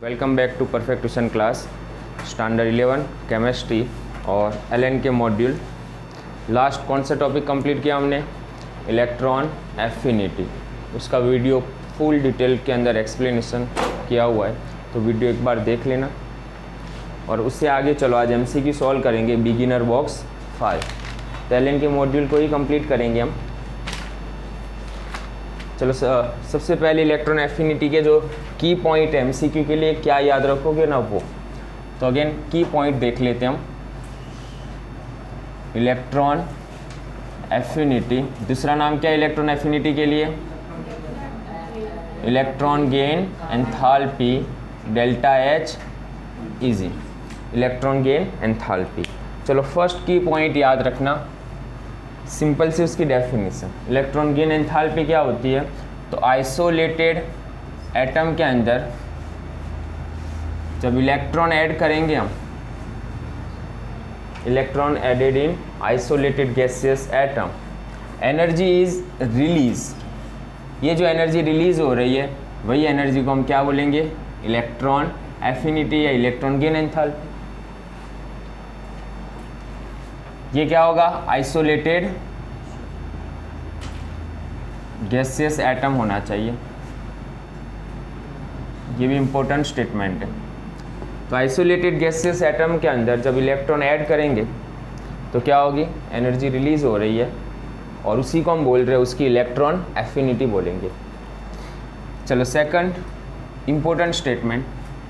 Welcome back to perfect tuition class standard 11 chemistry और एलएन के मॉड्यूल। लास्ट कौन सा टॉपिक कंप्लीट किया हमने? Electron affinity. उसका वीडियो फुल डिटेल के अंदर एक्सप्लेनेशन किया हुआ है, तो वीडियो एक बार देख लेना। और उससे आगे चलो, आज एमसीक्यू सॉल्व करेंगे बिगिनर बॉक्स 5। तो एलएन के मॉड्यूल को ही कंप्लीट करेंगे हम। चलो सबसे पहले इलेक्ट्रॉन एफिनिटी के जो की पॉइंट है एमसीक्यू के लिए, क्या याद रखोगे ना वो। तो अगेन की पॉइंट देख लेते हैं हम। इलेक्ट्रॉन एफिनिटी, दूसरा नाम क्या है इलेक्ट्रॉन एफिनिटी के लिए? Electron gain enthalpy delta H easy. Electron gain enthalpy. चलो फर्स्ट की पॉइंट याद रखना, सिंपल से उसकी डेफिनेशन। इलेक्ट्रॉन गेन एंथैल्पी क्या होती है? तो आइसोलेटेड एटम के अंदर जब इलेक्ट्रॉन ऐड करेंगे हम, electron added in isolated gaseous atom, energy is release. ये जो एनर्जी रिलीज हो रही है वही एनर्जी को हम क्या बोलेंगे? इलेक्ट्रॉन एफिनिटी या इलेक्ट्रॉन गेन एंथैल्पी। ये क्या होगा? आइसोलेटेड गैसियस एटम होना चाहिए। ये भी इंपॉर्टेंट स्टेटमेंट है। तो आइसोलेटेड गैसियस एटम के अंदर जब इलेक्ट्रॉन ऐड करेंगे तो क्या होगी? एनर्जी रिलीज हो रही है और उसी को हम बोल रहे हैं, उसकी इलेक्ट्रॉन एफिनिटी बोलेंगे। चलो सेकंड इंपॉर्टेंट स्टेटमेंट,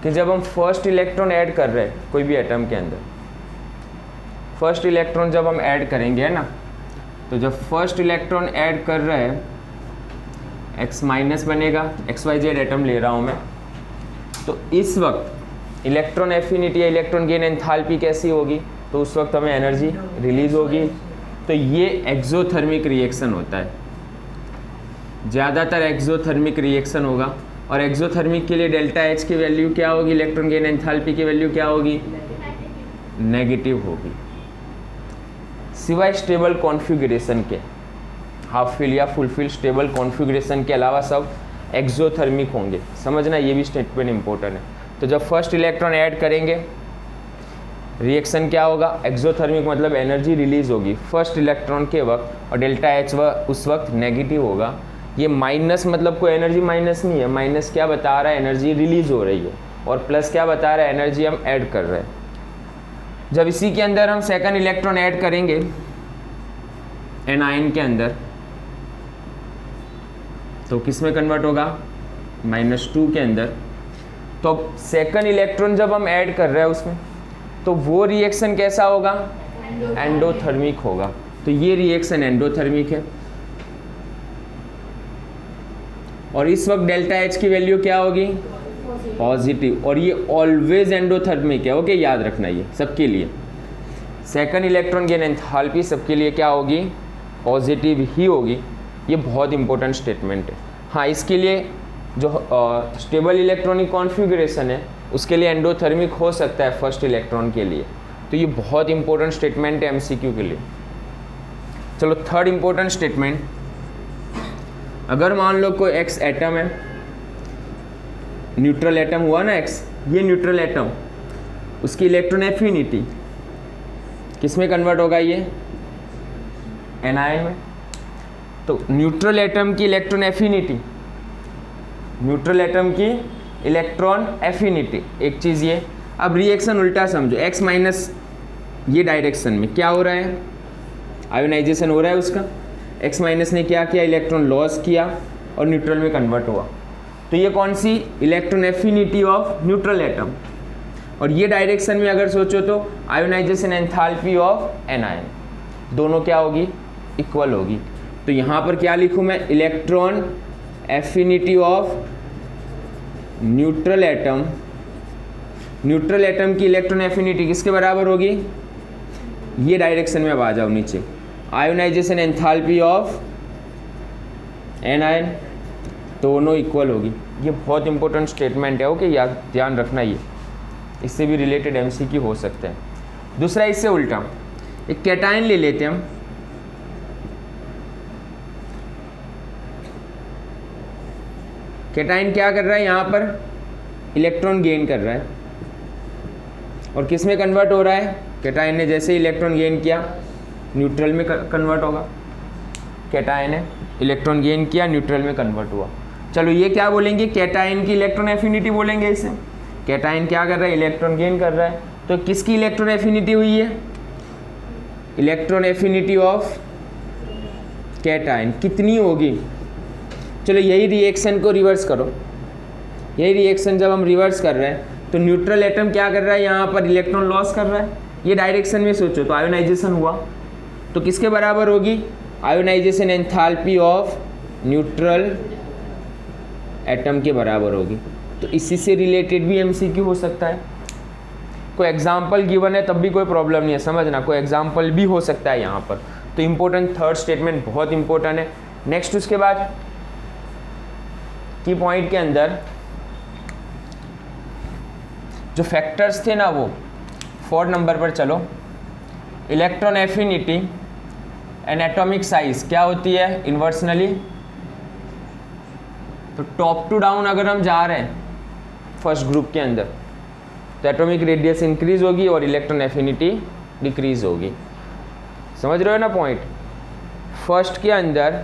कि जब हम फर्स्ट इलेक्ट्रॉन ऐड कर रहे हैं कोई भी एटम के अंदर, फर्स्ट इलेक्ट्रॉन जब हम ऐड करेंगे है ना, तो जब फर्स्ट इलेक्ट्रॉन ऐड कर रहे हैं एक्स माइनस बनेगा, XYZ एटम ले रहा हूँ मैं। तो इस वक्त इलेक्ट्रॉन एफिनिटी या इलेक्ट्रॉन गेन एंथैल्पी कैसी होगी? तो उस वक्त हमें एनर्जी रिलीज होगी। तो ये एक्सोथर्मिक रिएक्शन होता है, ज़्यादातर एक्सोथर्मिक रिएक्शन होगा। और एक्सोथर्मिक के लिए डेल्टा एच की वैल्यू क्या होगी? इलेक्ट्रॉन गेन एंथैल्पी की वैल्यू क्या होगी? नेगेटिव होगी। सिवाय स्टेबल कॉन्फ़िगरेशन के, हाफ फिल या फुल फिल स्टेबल कॉन्फ़िगरेशन के अलावा सब एक्सोथर्मिक होंगे। समझना, ये भी स्टेटमेंट इंपॉर्टेंट है। तो जब फर्स्ट इलेक्ट्रॉन ऐड करेंगे रिएक्शन क्या होगा? एक्सोथर्मिक, मतलब एनर्जी रिलीज होगी फर्स्ट इलेक्ट्रॉन के वक्त, और डेल्टा एच उस वक्त नेगेटिव होगा। ये माइनस मतलब कोई एनर्जी माइनस नहीं है, माइनस क्या बता रहा है? एनर्जी रिलीज हो रही है। और प्लस क्या बता रहा है? एनर्जी हम ऐड कर रहे हैं। जब इसी के अंदर हम सेकंड इलेक्ट्रॉन ऐड करेंगे एनायन के अंदर, तो किस में कन्वर्ट होगा? -2 के अंदर। तो अब सेकंड इलेक्ट्रॉन जब हम ऐड कर रहे हैं उसमें, तो वो रिएक्शन कैसा होगा? एंडोथर्मिक होगा। तो ये रिएक्शन एंडोथर्मिक है। और इस वक्त डेल्टा एच की वैल्यू क्या होगी? पॉजिटिव। और ये ऑलवेज एंडोथर्मिक है। ओके, याद रखना ये सबके लिए। सेकंड इलेक्ट्रॉन गेन एंथैल्पी सबके लिए क्या होगी? पॉजिटिव ही होगी। ये बहुत इंपॉर्टेंट स्टेटमेंट है। हाँ, इसके लिए जो स्टेबल इलेक्ट्रॉनिक कॉन्फ़िगरेशन है उसके लिए एंडोथर्मिक हो सकता है फर्स्ट इलेक्ट्रॉन के लिए। तो ये बहुत इंपॉर्टेंट स्टेटमेंट है एमसीक्यू के लिए। चलो थर्ड इंपॉर्टेंट स्टेटमेंट, अगर मान लो कोई एक्स एटम है, न्यूट्रल एटम हुआ ना एक्स, ये न्यूट्रल एटम, उसकी इलेक्ट्रॉन एफिनिटी किस में कन्वर्ट होगा? ये एनायन में। तो न्यूट्रल एटम की इलेक्ट्रॉन एफिनिटी, न्यूट्रल एटम की इलेक्ट्रॉन एफिनिटी एक चीज़ ये। अब रिएक्शन उल्टा समझो, एक्स माइनस ये डायरेक्शन में क्या हो रहा है? आयोनाइजेशन हो रहा है उसका। एक्स माइनस ने क्या किया? इलेक्ट्रॉन लॉस किया और न्यूट्रल में कन्वर्ट हुआ। तो ये कौन सी? Electron affinity of neutral atom. और ये डायरेक्शन में अगर सोचो तो आयोनाइजेशन एंथैल्पी ऑफ एनायन, दोनों क्या होगी? इक्वल होगी। तो यहाँ पर क्या लिखूँ मैं? Electron affinity of neutral atom, neutral atom की इलेक्ट्रॉन एफिनिटी किसके बराबर होगी? ये डायरेक्शन में अब आ जाओ नीचे, आयोनाइजेशन एंथैल्पी ऑफ एनायन, दोनों इक्वल होगी। ये बहुत इंपॉर्टेंट स्टेटमेंट है। ओके, याद ध्यान रखना, ये इससे भी रिलेटेड एमसीक्यू हो सकते हैं। दूसरा इससे उल्टा, एक कैटायन ले लेते हैं हम। कैटाइन क्या कर रहा है यहाँ पर? इलेक्ट्रॉन गेन कर रहा है, और किस में कन्वर्ट हो रहा है? कैटायन ने जैसे इलेक्ट्रॉन गेन किया न्यूट्रल में कन्वर्ट होगा। कैटायन ने इलेक्ट्रॉन गेन किया, न्यूट्रल में कन्वर्ट हुआ। चलो ये क्या बोलेंगे? कैटायन की इलेक्ट्रॉन एफिनिटी बोलेंगे इसे। कैटायन क्या कर रहा है? इलेक्ट्रॉन गेन कर रहा है। तो किसकी इलेक्ट्रॉन एफिनिटी हुई है? इलेक्ट्रॉन एफिनिटी ऑफ कैटायन कितनी होगी? चलो यही रिएक्शन को रिवर्स करो। यही रिएक्शन जब हम रिवर्स कर रहे हैं तो न्यूट्रल एटम क्या कर रहा है? यहाँ पर इलेक्ट्रॉन लॉस कर रहा है। ये डायरेक्शन में सोचो तो आयोनाइजेशन हुआ, तो किसके बराबर होगी? Ionisation enthalpy of neutral atom के बराबर होगी। तो इसी से रिलेटेड भी एमसीक्यू हो सकता है। कोई एग्जाम्पल गिवन है तब भी कोई प्रॉब्लम नहीं है, समझना, कोई एग्जाम्पल भी हो सकता है यहाँ पर। तो इम्पोर्टेंट थर्ड स्टेटमेंट बहुत इंपॉर्टेंट है। नेक्स्ट उसके बाद की पॉइंट के अंदर जो फैक्टर्स थे ना वो 4 नंबर पर चलो। Electron affinity and atomic size क्या होती है? इन्वर्सनली। तो टॉप टू डाउन अगर हम जा रहे हैं फर्स्ट ग्रुप के अंदर तो एटॉमिक रेडियस इंक्रीज होगी और इलेक्ट्रॉन एफिनिटी डिक्रीज होगी। समझ रहे हो ना पॉइंट? फर्स्ट के अंदर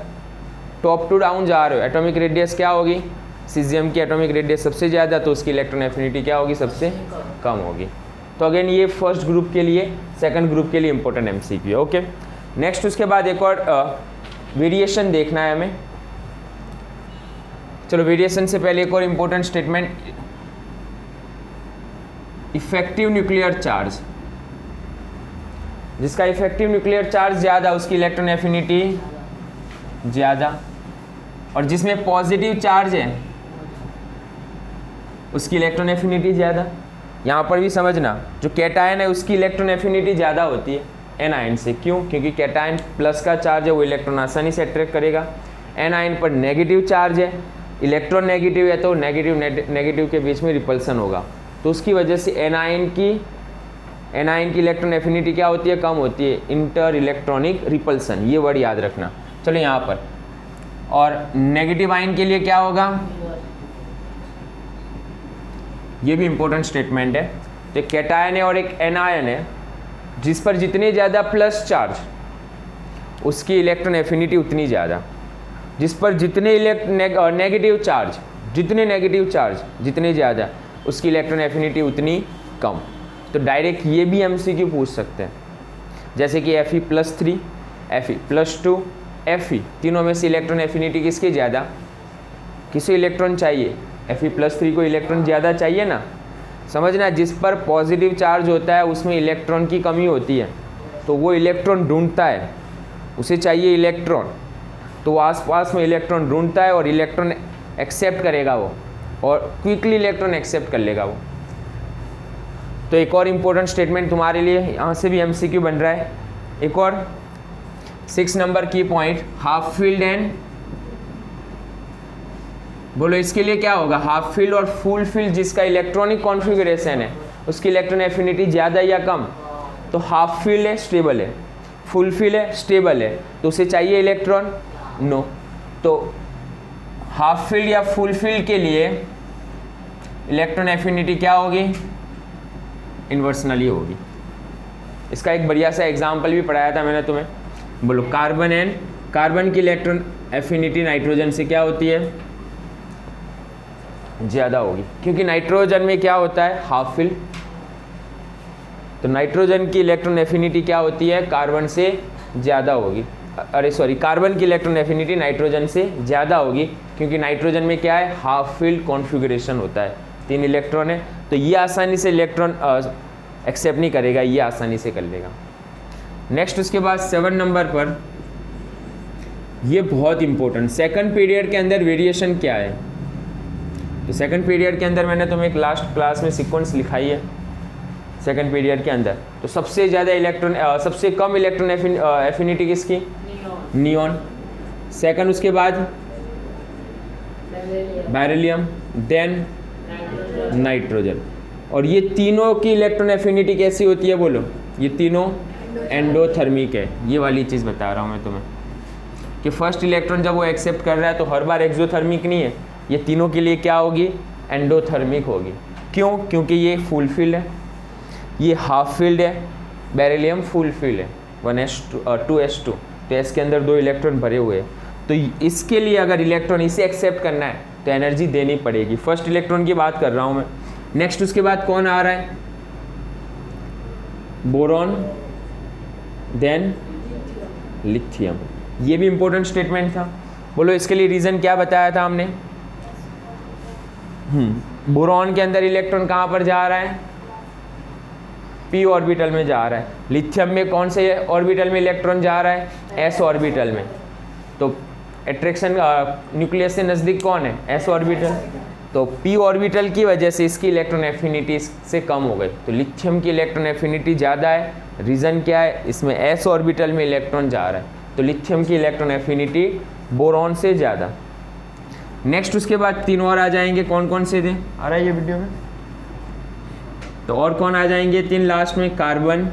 टॉप टू डाउन जा रहे हो, एटॉमिक रेडियस क्या होगी? सीजियम की एटॉमिक रेडियस सबसे ज़्यादा, तो उसकी इलेक्ट्रॉन एफिनिटी क्या होगी? सबसे कम होगी। तो अगेन ये फर्स्ट ग्रुप के लिए, सेकंड ग्रुप के लिए इंपॉर्टेंट एमसीक्यू है। ओके, नेक्स्ट उसके बाद एक और वेरिएशन देखना है हमें। चलो वेरिएशन से पहले एक और important statement, effective nuclear charge. जिसका इफेक्टिव न्यूक्लियर चार्ज ज़्यादा उसकी इलेक्ट्रॉन एफिनिटी ज़्यादा, और जिसमें पॉजिटिव चार्ज है उसकी इलेक्ट्रॉन एफिनिटी ज़्यादा। यहाँ पर भी समझना, जो कैटायन है उसकी इलेक्ट्रॉन एफिनिटी ज़्यादा होती है एनायन से। क्यों? क्योंकि कैटायन प्लस का चार्ज है, वो इलेक्ट्रॉन आसानी से अट्रैक्ट करेगा। एनायन पर नेगेटिव चार्ज है, इलेक्ट्रॉन नेगेटिव है, तो नेगेटिव के बीच में रिपल्सन होगा, तो उसकी वजह से एनायन की इलेक्ट्रॉन एफिनिटी क्या होती है? कम होती है। इंटर इलेक्ट्रॉनिक रिपल्सन, ये वर्ड याद रखना। चलो यहाँ पर, और नेगेटिव आयन के लिए क्या होगा? ये भी इंपॉर्टेंट स्टेटमेंट है। तो एक कैटायन है और एक एनायन है, जिस पर जितने ज़्यादा प्लस चार्ज उसकी इलेक्ट्रॉन एफिनिटी उतनी ज़्यादा, जिस पर जितने नेगेटिव चार्ज जितने ज़्यादा उसकी इलेक्ट्रॉन एफिनिटी उतनी कम। तो डायरेक्ट ये भी एमसीक्यू पूछ सकते हैं, जैसे कि Fe+3, Fe+2, Fe, तीनों में से इलेक्ट्रॉन एफिनिटी किसकी ज़्यादा? किसे इलेक्ट्रॉन चाहिए? Fe+3 को इलेक्ट्रॉन ज़्यादा चाहिए ना। समझना, जिस पर पॉजिटिव चार्ज होता है उसमें इलेक्ट्रॉन की कमी होती है, तो वो इलेक्ट्रॉन ढूंढता है, उसे चाहिए इलेक्ट्रॉन, तो वो आसपास में इलेक्ट्रॉन ढूंढता है और इलेक्ट्रॉन एक्सेप्ट करेगा वो, और क्विकली इलेक्ट्रॉन एक्सेप्ट कर लेगा वो। तो एक और इम्पोर्टेंट स्टेटमेंट तुम्हारे लिए, यहाँ से भी एमसीक्यू बन रहा है। एक और 6 नंबर की पॉइंट, हाफ फील्ड एंड, बोलो इसके लिए क्या होगा? हाफ फील्ड और फुल फील्ड जिसका इलेक्ट्रॉनिक कॉन्फ़िगरेशन है उसकी इलेक्ट्रॉन एफिनिटी ज़्यादा या कम? तो हाफ फील्ड है स्टेबल है, फुल फील्ड है स्टेबल है, तो उसे चाहिए इलेक्ट्रॉन? नो। तो हाफ फील्ड या फुल फील्ड के लिए इलेक्ट्रॉन एफिनिटी क्या होगी? इन्वर्सनली होगी। इसका एक बढ़िया सा एग्जाम्पल भी पढ़ाया था मैंने तुम्हें। बोलो कार्बन की इलेक्ट्रॉन एफिनिटी नाइट्रोजन से क्या होती है? ज़्यादा होगी, क्योंकि नाइट्रोजन में क्या होता है? Half field. तो नाइट्रोजन की इलेक्ट्रॉन एफिनिटी क्या होती है? कार्बन से ज़्यादा होगी। कार्बन की इलेक्ट्रॉन एफिनिटी नाइट्रोजन से ज़्यादा होगी, क्योंकि नाइट्रोजन में क्या है? हाफ फील्ड कॉन्फ़िगरेशन होता है, 3 इलेक्ट्रॉन है, तो ये आसानी से इलेक्ट्रॉन एक्सेप्ट नहीं करेगा, ये आसानी से कर लेगा। नेक्स्ट उसके बाद 7 नंबर पर, ये बहुत इंपॉर्टेंट, सेकंड पीरियड के अंदर वेरिएशन क्या है? तो सेकंड पीरियड के अंदर मैंने तुम्हें एक लास्ट क्लास में सीक्वेंस लिखाई है। सेकंड पीरियड के अंदर तो सबसे ज़्यादा सबसे कम इलेक्ट्रॉन एफिनिटी किसकी? नियॉन। सेकंड उसके बाद बेरिलियम, देन नाइट्रोजन। और ये तीनों की इलेक्ट्रॉन एफिनिटी कैसी होती है? बोलो, ये तीनों एंडोथर्मिक है। ये वाली चीज़ बता रहा हूँ मैं तुम्हें कि फर्स्ट इलेक्ट्रॉन जब वो एक्सेप्ट कर रहा है तो हर बार एक्सोथर्मिक नहीं है, ये तीनों के लिए क्या होगी? एंडोथर्मिक होगी। क्यों? क्योंकि ये फुल फील्ड है, ये हाफ फील्ड है, बेरिलियम फुल फील्ड है 1s2 2s2, तो s के अंदर 2 इलेक्ट्रॉन भरे हुए हैं। तो इसके लिए अगर इलेक्ट्रॉन इसे एक्सेप्ट करना है तो एनर्जी देनी पड़ेगी। फर्स्ट इलेक्ट्रॉन की बात कर रहा हूँ मैं। नेक्स्ट उसके बाद कौन आ रहा है? Boron, then lithium. ये भी इंपॉर्टेंट स्टेटमेंट था। बोलो इसके लिए रीज़न क्या बताया था हमने? बोरॉन के अंदर इलेक्ट्रॉन कहाँ पर जा रहा है? p ऑर्बिटल में जा रहा है। लिथियम में कौन से ऑर्बिटल में इलेक्ट्रॉन जा रहा है? s ऑर्बिटल में। तो अट्रैक्शन न्यूक्लियस से नज़दीक कौन है? s orbital. तो p ऑर्बिटल की वजह से इसकी इलेक्ट्रॉन एफिनिटी से कम हो गई, तो लिथियम की इलेक्ट्रॉन एफिनिटी ज़्यादा है। रीज़न क्या है? इसमें s ऑर्बिटल में इलेक्ट्रॉन जा रहा है, तो लिथियम की इलेक्ट्रॉन एफिनिटी बोरॉन से ज़्यादा। नेक्स्ट उसके बाद 3 और आ जाएंगे। कौन कौन से थे? आ रहा है ये वीडियो में? तो और कौन आ जाएंगे 3 लास्ट में? Carbon,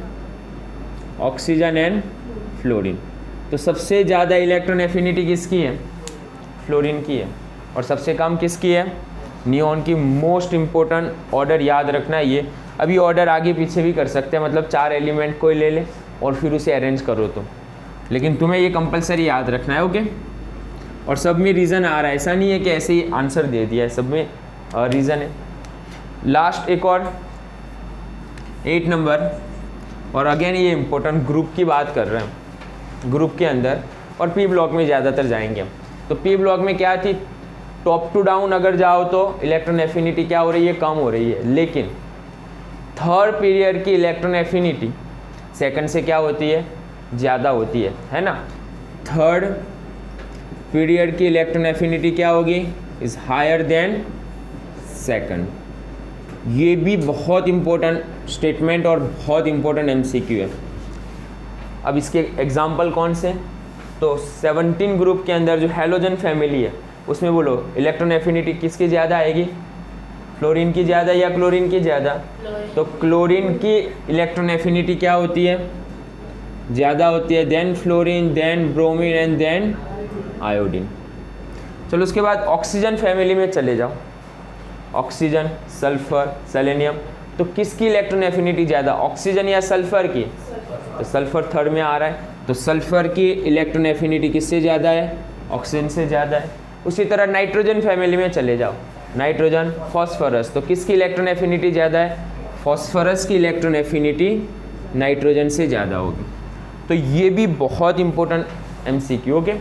oxygen and fluorine. तो सबसे ज़्यादा इलेक्ट्रॉन एफिनिटी किसकी है? फ्लोरीन की है। और सबसे कम किसकी है? नियॉन की। मोस्ट इम्पोर्टेंट ऑर्डर याद रखना है ये। अभी ऑर्डर आगे पीछे भी कर सकते हैं, मतलब 4 एलिमेंट कोई ले ले और फिर उसे अरेंज करो तो, लेकिन तुम्हें ये कंपलसरी याद रखना है। ओके। और सब में रीज़न आ रहा है, ऐसा नहीं है कि ऐसे ही आंसर दे दिया है, सब में रीज़न है। लास्ट एक और 8 नंबर, और अगेन ये इम्पोर्टेंट ग्रुप की बात कर रहे हैं, ग्रुप के अंदर और पी ब्लॉक में ज़्यादातर जाएंगे हम। तो पी ब्लॉक में क्या थी? टॉप टू डाउन अगर जाओ तो इलेक्ट्रॉन एफिनिटी क्या हो रही है? कम हो रही है। लेकिन थर्ड पीरियड की इलेक्ट्रॉन एफिनिटी सेकंड से क्या होती है? ज़्यादा होती है ना। थर्ड पीरियड की इलेक्ट्रॉन एफिनिटी क्या होगी? Is higher than second. ये भी बहुत इंपॉर्टेंट स्टेटमेंट और बहुत इंपॉर्टेंट एमसीक्यू है। अब इसके एग्जाम्पल कौन से? तो 17 ग्रुप के अंदर जो हैलोजन फैमिली है उसमें बोलो इलेक्ट्रॉन एफिनिटी किसकी ज़्यादा आएगी? फ्लोरीन की ज़्यादा या क्लोरीन की ज़्यादा? तो क्लोरीन की इलेक्ट्रॉन एफिनिटी क्या होती है? ज़्यादा होती है, then fluorine, then bromine and then iodine. चलो उसके बाद ऑक्सीजन फैमिली में चले जाओ। Oxygen, sulphur, selenium. तो किसकी इलेक्ट्रॉन एफिनिटी ज़्यादा? ऑक्सीजन या सल्फर की? तो सल्फर थर्ड में आ रहा है, तो सल्फर की इलेक्ट्रॉन एफिनिटी किससे ज़्यादा है? ऑक्सीजन से ज़्यादा है। उसी तरह नाइट्रोजन फैमिली में चले जाओ। Nitrogen, phosphorus. तो किसकी इलेक्ट्रॉन एफिनिटी ज़्यादा है? फॉस्फोरस की इलेक्ट्रॉन एफिनिटी नाइट्रोजन से ज़्यादा होगी। तो ये भी बहुत इंपॉर्टेंट एमसीक्यू। ओके,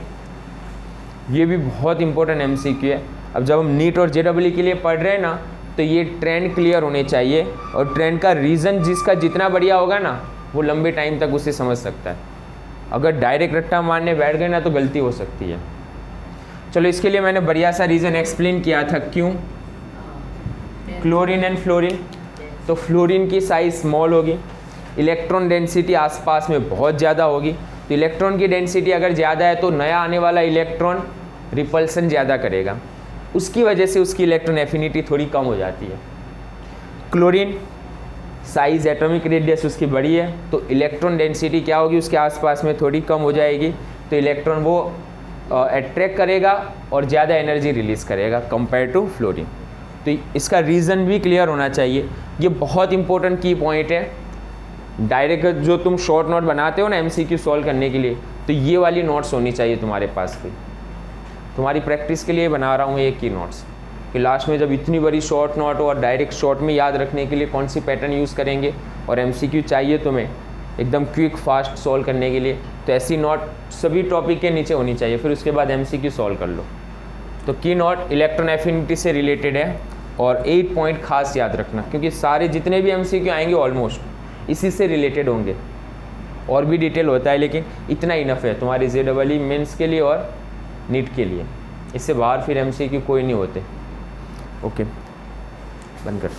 ये भी बहुत इंपॉर्टेंट एमसीक्यू है। अब जब हम नीट और जेईई के लिए पढ़ रहे हैं ना, तो ये ट्रेंड क्लियर होने चाहिए, और ट्रेंड का रीज़न जिसका जितना बढ़िया होगा ना, वो लंबे टाइम तक उसे समझ सकता है। अगर डायरेक्ट रट्टा मारने बैठ गए ना तो गलती हो सकती है। चलो इसके लिए मैंने बढ़िया सा रीज़न एक्सप्लेन किया था। क्यों? Chlorine and fluorine. तो फ्लोरीन की साइज स्मॉल होगी, इलेक्ट्रॉन डेंसिटी आसपास में बहुत ज़्यादा होगी। तो इलेक्ट्रॉन की डेंसिटी अगर ज़्यादा है तो नया आने वाला इलेक्ट्रॉन रिपल्सन ज़्यादा करेगा, उसकी वजह से उसकी इलेक्ट्रॉन एफिनिटी थोड़ी कम हो जाती है। क्लोरीन साइज़ एटॉमिक रेडियस उसकी बड़ी है, तो इलेक्ट्रॉन डेंसिटी क्या होगी? उसके आसपास में थोड़ी कम हो जाएगी, तो इलेक्ट्रॉन वो अट्रैक्ट करेगा और ज़्यादा एनर्जी रिलीज़ करेगा कंपेयर टू फ्लोरीन। तो इसका रीज़न भी क्लियर होना चाहिए। ये बहुत इंपॉर्टेंट की पॉइंट है। डायरेक्ट जो तुम शॉर्ट नोट बनाते हो ना एमसीक्यू सॉल्व करने के लिए, तो ये वाली नोट्स होनी चाहिए तुम्हारे पास भी। तुम्हारी प्रैक्टिस के लिए बना रहा हूँ एक की नोट्स, कि लास्ट में जब इतनी बड़ी शॉर्ट नोट हो और डायरेक्ट शॉर्ट में याद रखने के लिए कौन सी पैटर्न यूज़ करेंगे, और एमसीक्यू चाहिए तुम्हें एकदम क्विक फास्ट सॉल्व करने के लिए, तो ऐसी नोट सभी टॉपिक के नीचे होनी चाहिए। फिर उसके बाद एमसीक्यू सॉल्व कर लो। तो की नोट इलेक्ट्रॉन एफिनिटी से रिलेटेड है, और 8 पॉइंट खास याद रखना, क्योंकि सारे जितने भी एमसीक्यू आएंगे ऑलमोस्ट इसी से रिलेटेड होंगे। और भी डिटेल होता है, लेकिन इतना इनफ है तुम्हारी जेईई मेंस के लिए और नीट के लिए। इससे बाहर फिर एमसीक्यू कोई नहीं होते। ओके, बंद कर।